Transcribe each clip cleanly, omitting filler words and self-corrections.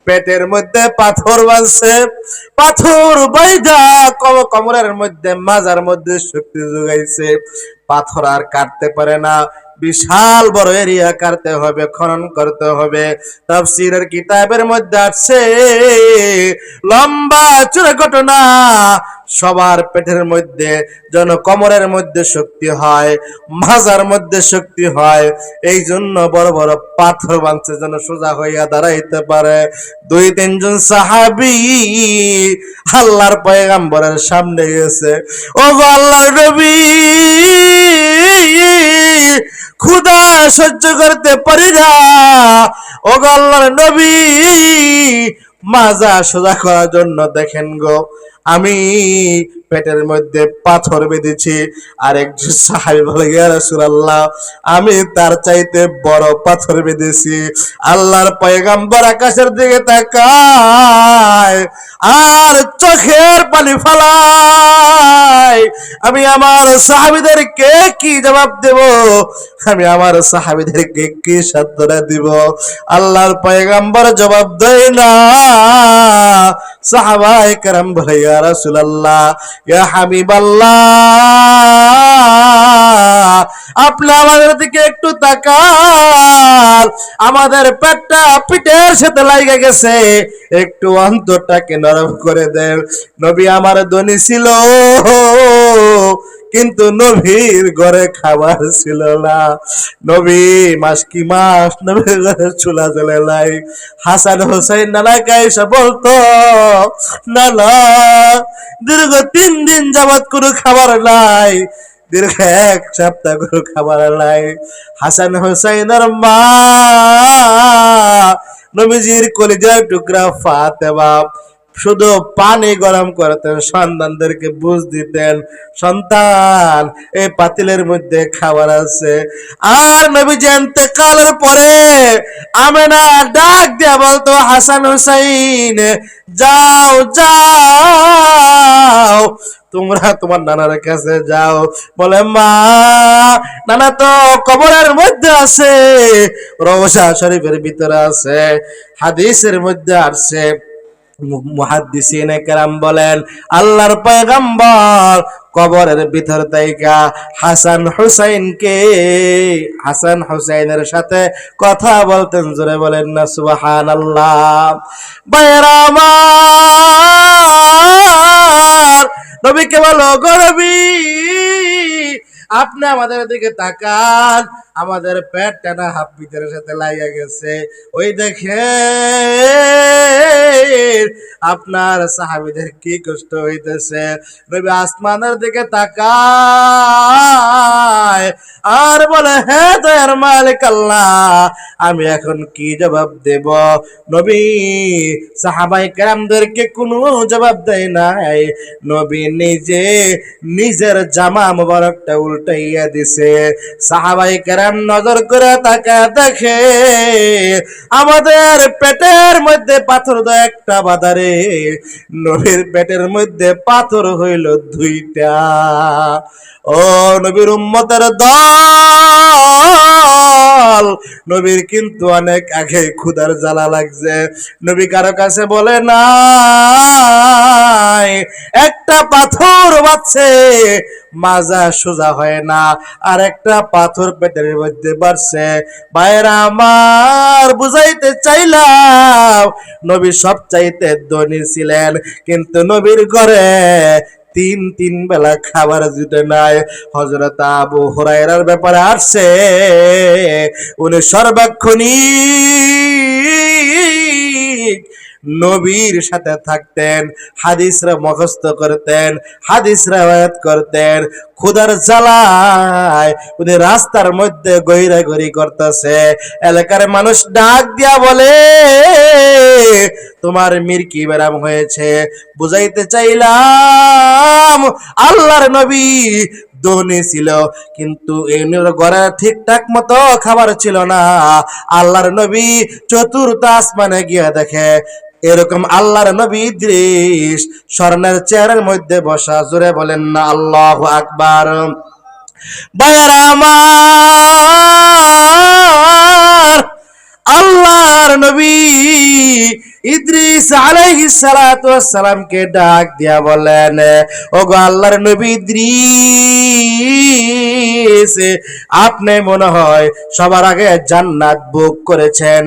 পেটের মধ্যে পাথর বাঁধছে, পাথর বাইধা কোমরের মধ্যে মাজার মধ্যে শক্তি যোগাইছে। পাথর আর কাটতে পারে না, বিশাল বড় এরিয়া কাটতে হবে, খনন করতে হবে। তাফসীরের কিতাবের মধ্যে আছে লম্বা চূড়া ঘটনা, সবার পেটের মধ্যে যেন কোমরের মধ্যে শক্তি হয়, মাজার মধ্যে শক্তি হয়, এই জন্য বড় বড় পাথর বাঁধছে যেন সোজা হইয়া দাঁড়াইতে পারে। দুই তিনজন সাহাবী আল্লাহর পয়গম্বরের সামনে গেছে, ও গো আল্লাহর নবী, ক্ষুধা সহ্য করতে পারি না, ও গো আল্লাহর নবী, মাজা সোজা করার জন্য দেখেন গো, আমি পেটের মধ্যে পাথর বেঁধেছি। আরেকজন সাহাবী বলে, ইয়া রাসূলুল্লাহ, আমি তার চাইতে বড় পাথর বেঁধেছি। আল্লাহর পয়গম্বর আকাশের দিকে তাকায় আর চোখের পানি ফেলায়। আমি আমার সাহাবীদেরকে কি জবাব দেব? আমি আমার সাহাবীদেরকে কি সান্ত্বনা দিব? আল্লাহর পয়গম্বর জবাব দেয় না। সাহাবায়ে কেরাম বলে, ইয়া রাসূলুল্লাহ, ইয়া হাবিবাল্লাহ, আপনি আমাদের দিকে একটু তাকান, আমাদের পেটটা পিঠের সাথে লাগা গেছে, একটু অন্তরটাকে নরম করে দেন। নবী আমার ধনী ছিল, কিন্তু নবীর ঘরে খাবার ছিল না। নবী মাস কি মাস নবীর ঘরে চুলা জ্বলে নাই। হাসান হোসেন নানাকে এসে বলতো, নানা, দীর্ঘ 3 দিন যাবত কোনো খাবার নাই, দীর্ঘ 1 সপ্তাহ কোনো খাবার নাই। হাসান হোসেনের মা নবীজির কলিজার টুকরা ফাতেমা শুধু পানি গরম করতেন, সন্তানদেরকে বুঝ দিতেন, সন্তান এই পাতিলের মধ্যে খাবার আছে। আর নবীজি ইন্তেকালের পরে আমেনা ডাক দিয়া বলতো, হাসান হুসাইন, যাও যাও, তোমরা তোমার নানার কাছে যাও। বলে, মা, নানা তো কবরের মধ্যে আছে, রওজা শরীফের ভিতরে আছে। হাদিসের মধ্যে আসছে, মুহাদ্দিসিনে কেরাম বলেন, আল্লাহর পয়গম্বর কবরের ভিতর থেকে হাসান হুসাইনের সাথে কথা বলতেন। জোরে বলেন না সুবহানাল্লাহ। ভাইরা আমার, নবীকে বলো, গো নবী, আপনি আমাদের দিকে তাকান, আমাদের পেট টানা হাত পিঠের সাথে লাগিয়ে গেছে, ওই দেখেন আপনার সাহাবীদের কি কষ্ট হইতেছে। নবী আসমানের দিকে তাকায় আর বলে, হে দয়ার মালিক আল্লাহ, আমি এখন কি জবাব দেব? নবী সাহাবায়ে কেরামদেরকে কোনো জবাব দেয় নাই। নবী নিজে নিজের জামা মোবারকটা উল্টাইয়া দিছে। সাহাবায়ে কেরাম নজর করে তাকায় দেখে আমাদের পেটের মধ্যে পাথর একটা বাঁধারে, নবীর পেটের মধ্যে পাথর হইল 2টা। ও নবীর উম্মতের দল, নবীর কিন্তু অনেক আগে ক্ষুধার জ্বালা লাগছে। নবী কারো কাছে বলে নাই, একটা পাথর বাঁধছে, মাজা সোজা হয় না, আর একটা পাথর পেটের মধ্যে বাড়ছে। ভাইরা আমার, বুঝাইতে চাইলাম নবী সব চাইতে ধনী ছিলেন, কিন্তু নবীর ঘরে 3 বেলা খাবার জুটে নাই। হযরত আবু হুরায়রার ব্যাপারে আসছে, উনি সর্বক্ষণিক নবীর সাথে থাকতেন, হাদিসরা মুখস্থ করতেন, হাদিস রওয়ায়াত করতেন। ক্ষুধার জ্বালায় উনি রাস্তার মধ্যে গইরাগড়ি করতেছে। এলাকার মানুষ ডাক দিয়া বলে, তোমার মির্কি ব্যারাম হয়েছে। বুঝাইতে চাইলাম আল্লাহর নবী ধনী ছিল, কিন্তু এর ঘরে ঠিকঠাক মতো খাবার ছিল না। আল্লাহর নবী চতুর্থ আসমানে গিয়ে দেখে এরকম আল্লাহর নবী ইদ্রিস স্বর্ণের চেয়ারের মধ্যে বসা। জোরে বলেন না আল্লাহু আকবার। ভাইরা আমার, আল্লাহর নবী ইদ্রিস আলাইহিস সালাতু ওয়াস সালামকে ডাক দিয়া বলেন, ওগো আল্লাহর নবী ইদ্রিস, আপনি মনে হয় সবার আগে জান্নাত বুক করেছেন,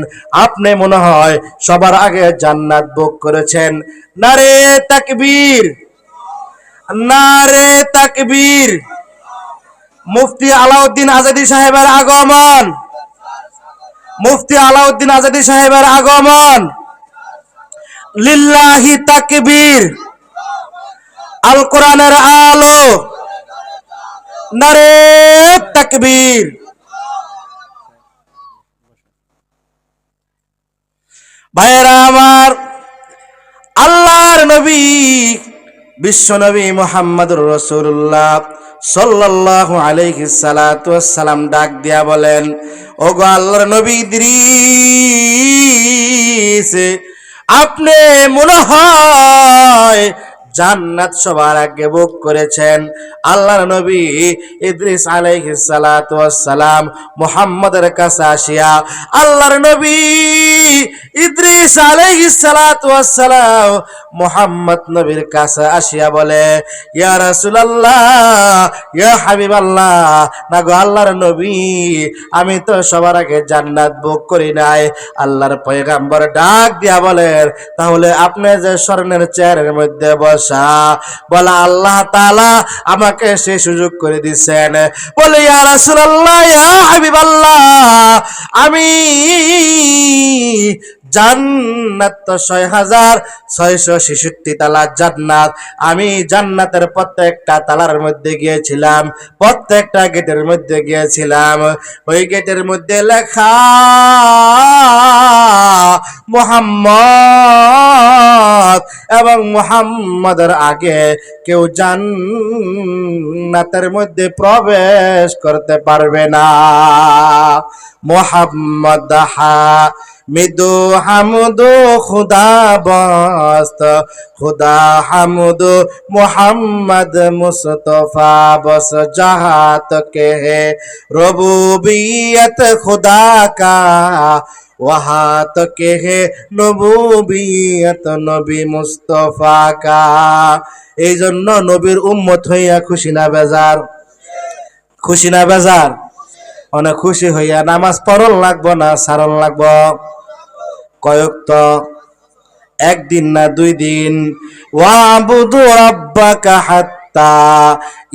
আপনি মনে হয় সবার আগে জান্নাত বুক করেছেন। নারে তাকবীর, নারে তাকবীর। মুফতি আলাউদ্দিন আজাদী সাহেবের আগমন, মুফতি আলাউদ্দিন আজাদী সাহেবের আগমন। লিল্লাহি তাকবীর। আল কোরআনের আলো, নারে তাকবীর। ভাইয়েরা আমার, আল্লাহর নবী বিশ্ব নবী মুহাম্মদুর রাসূলুল্লাহ সাল্লাল্লাহু আলাইহি সাল্লাতু ওয়াস সালাম ডাক দিয়া বলেন, ওগো আল্লাহর নবী ইদ্রিস, আপনি মনে হয় জান্নাত সবার আগে বুক করেছেন। আল্লাহর নবী ইদ্রিস আলাইহিস সালাতু ওয়াস সালাম মুহাম্মদের কাছে আসিয়া আল্লাহর নবী ইদ্রিস আলাইহিস সালাতু ওয়াস সালাম মুহাম্মদ নবীর কাছে আসিয়া বলে, ইয়া রাসূলুল্লাহ, ইয়া হাবিবাল্লাহ, না গো আল্লাহর নবী, আমি তো সবার আগে জান্নাত বুক করি নাই। আল্লাহর পয়গম্বর ডাক দিয়া বলেন, তাহলে আপনি যে স্বর্ণের চেয়ারের মধ্যে বসা, বলা আল্লাহ তাআলা আমাকে সেই সুযোগ করে দিচ্ছেন। বলে, ইয়া রাসূলুল্লাহ, ইয়া হাবিবাল্লাহ, আমি জান্নাত তো ৬,৬৬৬ তালা জান্নাত, আমি জান্নাতের প্রত্যেকটা তালার মধ্যে গিয়েছিলাম, প্রত্যেকটা গেটের মধ্যে গিয়েছিলাম। ওই গেটের মধ্যে লেখা মুহাম্মদ, এবং মুহাম্মদের আগে কেউ জান্নাতের মধ্যে প্রবেশ করতে পারবে না। মুহাম্মদ মিদু হামদু খুদা বস্ত, খুদা হামদু মুহাম্মদ মুস্তফা বস, জাহাত কে হে রবুবিয়ত খুদা কা, वहाँ तो के है নবুবিয়ত নবী মুস্তফা কা। এই জন্য নবীর উম্মত হইয়া খুশি না বেজার? খুশি না বেজার? অনেক খুশি হইয়া নামাজ পড়ন লাগবো না সারণ লাগবো? কয়েক তো একদিন না 2 দিন। ওয়াবুদু রাব্বাকা হাত্তা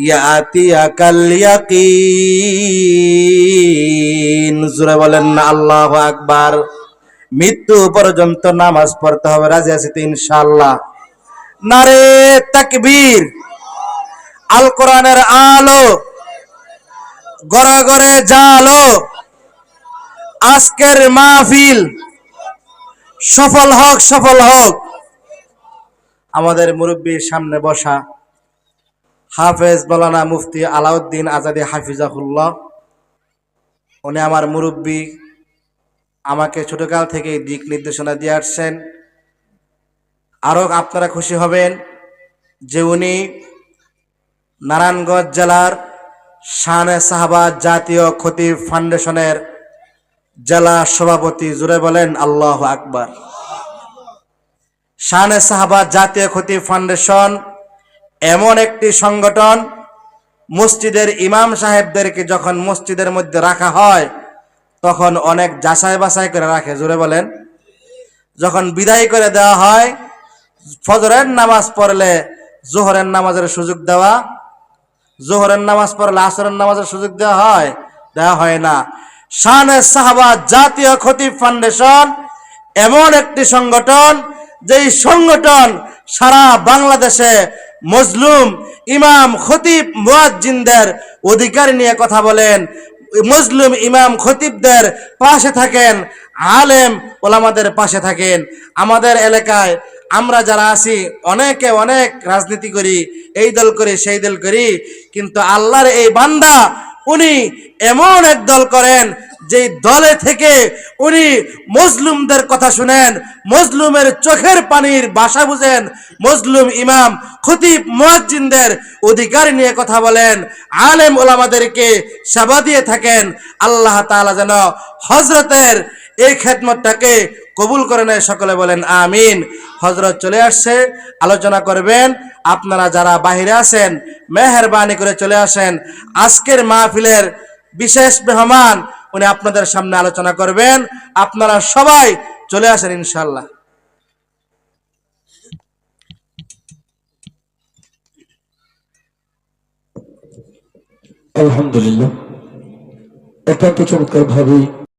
ইয়াতিয়াকাল ইয়াকিন। জোরে বলেন না আল্লাহু আকবার। মৃত্যু পর্যন্ত নামাজ পড়তে হবে, রাজি আছি তো ইনশাআল্লাহ? নারে তাকবীর। আল কোরআনের আলো ঘরে ঘরে জালো। আজকের মাহফিল সফল হোক, সফল হোক। আমাদের মুরব্বীর সামনে বসা হাফেজ মাওলানা মুফতি আলাউদ্দিন আজাদী হাফিজাহুল্লাহ, উনি আমার মুরব্বী, আমাকে ছোটকাল থেকে দিক নির্দেশনা দিয়ে আসছেন। আরো আপনারা খুশি হবেন যে উনি নারায়ণগঞ্জ জেলার শানে সাহাবা জাতীয় খতিব ফাউন্ডেশনের জেলা সভাপতি। জুড়ে বলেন আল্লাহু আকবার। শানে সাহাবা জাতীয় খতিব ফাউন্ডেশন এমন একটি সংগঠন, মসজিদের ইমাম সাহেবদেরকে যখন মসজিদের মধ্যে রাখা হয় তখন অনেক যাচাই বাছাই করে রাখে। জোরে বলেন। যখন বিদায় করে দেওয়া হয়, ফজরের নামাজ পড়লে জোহরের নামাজের সুযোগ দেওয়া, জোহরের নামাজ পড়লে আসরের নামাজের সুযোগ দেওয়া হয়? দেওয়া হয় না। শানে সাহাবা জাতীয় খতিব ফাউন্ডেশন এমন একটি সংগঠন, যেই সংগঠন সারা বাংলাদেশে মজলুম ইমাম খতিব মুয়াজ্জিনদের অধিকার নিয়ে কথা বলেন, মজলুম ইমাম খতিবদের পাশে থাকেন, আলেম ওলামাদের পাশে থাকেন। আমাদের এলাকায় আমরা যারা আছি অনেকে অনেক রাজনীতি করি, এই দল করি সেই দল করি, কিন্তু আল্লাহর এই বান্দা উনি এমন এক দল করেন যে দলে থেকে উনি মজলুমদের কথা শুনেন, মজলুমের চোখের পানির ভাষা বুঝেন, মজলুম ইমাম খতিব মুয়াজ্জিনদের অধিকার নিয়ে কথা বলেন, আলেম ওলামাদেরকে সেবা দিয়ে থাকেন। আল্লাহ তাআলা যেন হযরতের এই খেদমতটাকে কবুল করে নেয়। সকলে বলেন আমিন। হযরত চলে আসছে, আলোচনা করবেন। আপনারা যারা বাহিরে আছেন মেহেরবানি করে চলে আসেন। আজকের মাহফিলের বিশেষ মেহমান উনি আপনাদের সামনে আলোচনা করবেন। আপনারা সবাই চলে আসেন ইনশাআল্লাহ। আলহামদুলিল্লাহ, অত্যন্ত চমৎকার ভাবে